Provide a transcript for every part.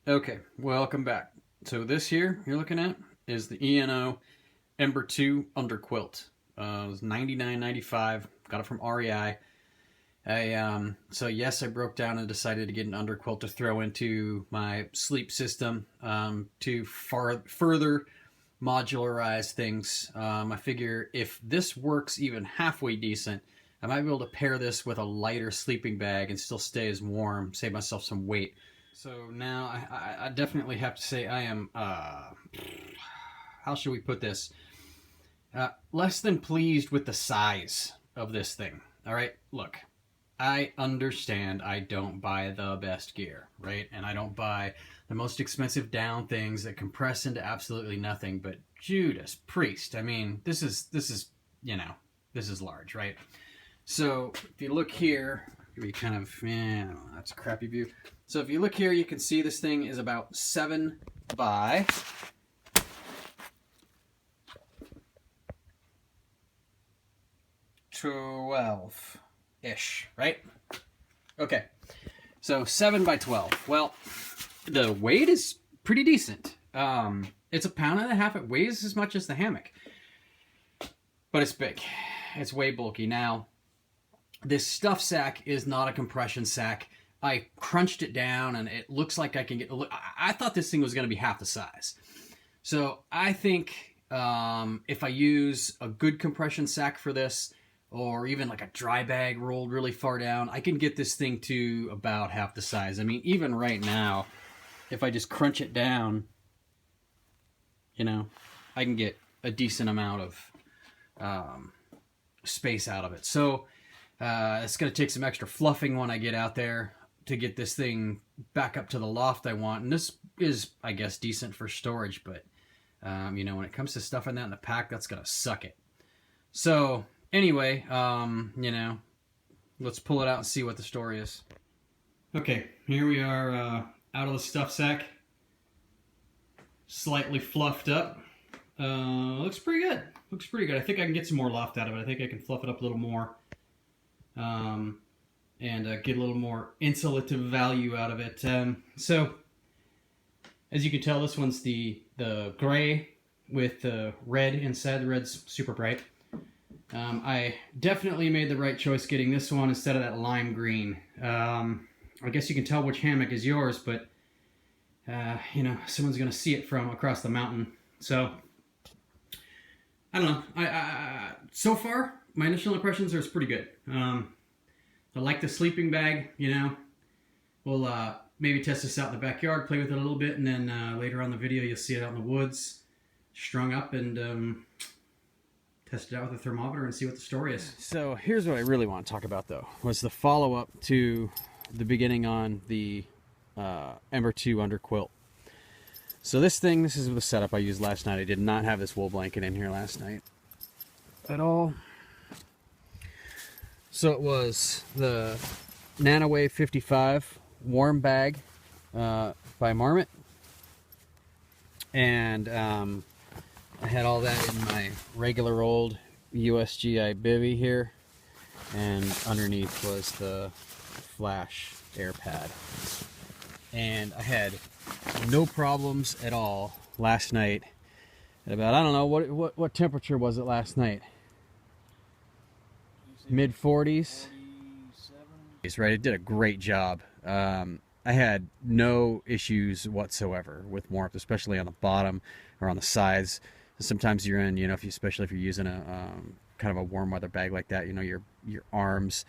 Okay, welcome back. So this here you're looking at is the ENO Ember 2 Underquilt. It was $99.95. Got it from REI. So yes, I broke down and decided to get an underquilt to throw into my sleep system to further modularize things. I figure if this works even halfway decent, I might be able to pair this with a lighter sleeping bag and still stay as warm, save myself some weight. So now I definitely have to say I am, how should we put this? Less than pleased with the size of this thing. All right, look, I understand I don't buy the best gear, right? And I don't buy the most expensive down things that compress into absolutely nothing, but Judas Priest, I mean, this is this is large, right? So if you look here, we kind of, that's a crappy view. So if you look here, you can see this thing is about 7 by 12-ish, right? Okay, so 7 by 12. Well, the weight is pretty decent. It's 1.5 pounds. It weighs as much as the hammock, but it's big. It's way bulky. Now, this stuff sack is not a compression sack. I crunched it down and it looks like I can get, I thought this thing was going to be half the size. So I think if I use a good compression sack for this, or even like a dry bag rolled really far down, I can get this thing to about half the size. I mean, even right now, if I just crunch it down, I can get a decent amount of space out of it. So it's going to take some extra fluffing when I get out there to get this thing back up to the loft I want. And this is, I guess, decent for storage, but when it comes to stuffing that in the pack, that's going to suck it. So anyway, let's pull it out and see what the story is. Okay, here we are out of the stuff sack. Slightly fluffed up. Looks pretty good. Looks pretty good. I think I can get some more loft out of it. I think I can fluff it up a little more. And get a little more insulative value out of it. So, as you can tell, this one's the gray with the red inside. The red's super bright. I definitely made the right choice getting this one instead of that lime green. I guess you can tell which hammock is yours, but someone's going to see it from across the mountain. So, I don't know. So far, my initial impressions are pretty good. I like the sleeping bag, We'll maybe test this out in the backyard, play with it a little bit, and then later on in the video you'll see it out in the woods, strung up, and test it out with a thermometer and see what the story is. So here's what I really want to talk about, though, was the follow-up to the beginning on the Ember 2 Underquilt. So this is the setup I used last night. I did not have this wool blanket in here last night at all. So it was the NanoWave 55 warm bag by Marmot. And I had all that in my regular old USGI bivvy here. And underneath was the Flash air pad. And I had no problems at all last night. At about, I don't know, what temperature was it last night? Mid 40s. Right, it did a great job. I had no issues whatsoever with warmth, especially on the bottom or on the sides. Sometimes you're in, especially if you're using a kind of a warm weather bag like that, your arms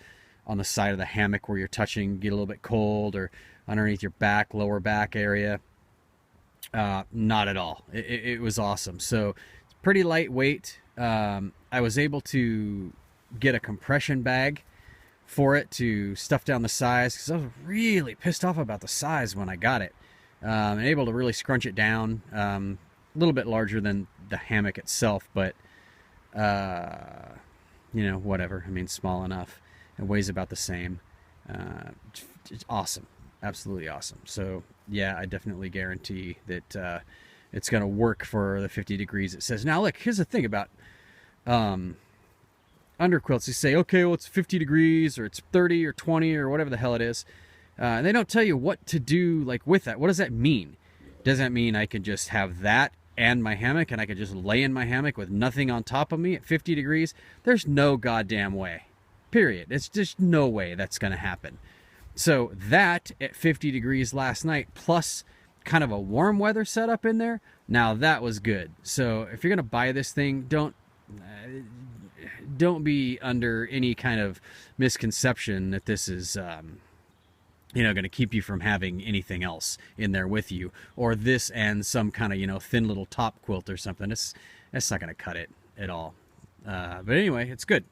on the side of the hammock where you're touching get a little bit cold, or underneath your back, lower back area. Not at all. It was awesome. So it's pretty lightweight. I was able to get a compression bag for it to stuff down the sides, because I was really pissed off about the size when I got it, and able to really scrunch it down. A little bit larger than the hammock itself, but whatever. I mean, small enough. It weighs about the same. It's awesome, absolutely awesome. So yeah, I definitely guarantee that it's going to work for the 50 degrees it says. Now look, here's the thing about underquilts. You say, okay, well, it's 50 degrees or it's 30 or 20 or whatever the hell it is. And they don't tell you what to do like with that. What does that mean? Does that mean I could just have that and my hammock and I could just lay in my hammock with nothing on top of me at 50 degrees? There's no goddamn way. Period. It's just no way that's going to happen. So that at 50 degrees last night, plus kind of a warm weather setup in there, now that was good. So if you're going to buy this thing, don't be under any kind of misconception that this is going to keep you from having anything else in there with you, or this and some kind of thin little top quilt or something. That's not going to cut it at all. But anyway, it's good.